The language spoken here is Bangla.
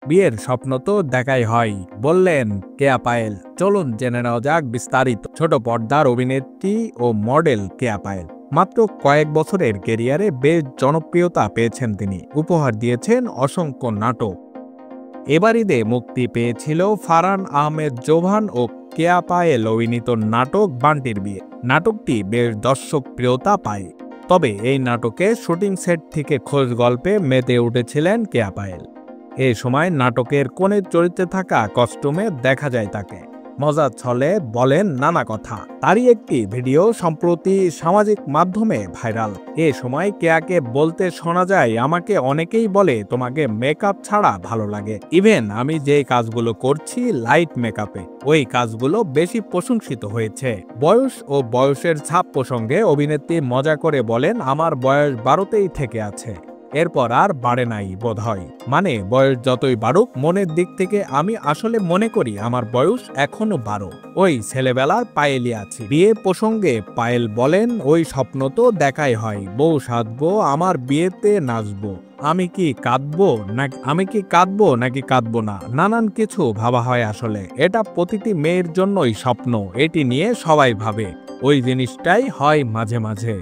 বিয়ের স্বপ্ন তো দেখাই হয়, বললেন কেয়া পায়েল। চলুন জেনে নেওয়া যাক বিস্তারিত। ছোট পর্দার অভিনেত্রী ও মডেল কেয়া পায়েল মাত্র কয়েক বছরের ক্যারিয়ারে বেশ জনপ্রিয়তা পেয়েছেন তিনি। উপহার দিয়েছেন অসংখ্য নাটক। এবার ঈদে মুক্তি পেয়েছিল ফারহান আহমেদ জোভান ও কেয়া পায়েল অভিনীত নাটক বান্টির বিয়ে। নাটকটি বেশ দর্শকপ্রিয়তা পায়। তবে এই নাটকে শুটিং সেট থেকে খোঁজ গল্পে মেতে উঠেছিলেন কেয়া পায়েল। এ সময় নাটকের কোণের চরিত্রে থাকা কস্টিউমে দেখা যায় তাকে। মজার ছলে বলেন নানা কথা। তারই একটি ভিডিও সম্প্রতি সামাজিক মাধ্যমে ভাইরাল। এ সময় কেয়াকে বলতে শোনা যায়, আমাকে অনেকেই বলে তোমাকে মেকআপ ছাড়া ভালো লাগে। ইভেন আমি যে কাজগুলো করছি লাইট মেকআপে, ওই কাজগুলো বেশি প্রশংসিত হয়েছে। বয়স ও বয়সের ছাপ প্রসঙ্গে অভিনেত্রী মজা করে বলেন, আমার বয়স 12তেই থেকে আছে, এরপর আর বাড়ে নাই বোধহয়। মানে বয়স যতই বাড়ুক, মনের দিক থেকে আমি আসলে মনে করি আমার বয়স এখনো 12। ওই ছেলেবেলার পায়েলই আছি। বিয়ে প্রসঙ্গে পায়েল বলেন, ওই স্বপ্ন তো দেখাই হয়, বউ সাজবো, আমার বিয়েতে নাচবো। আমি কি কাঁদবো নাকি কাঁদবো না, নানান কিছু ভাবা হয়। আসলে এটা প্রতিটি মেয়ের জন্যই স্বপ্ন, এটি নিয়ে সবাই ভাবে, ওই জিনিসটাই হয় মাঝে মাঝে।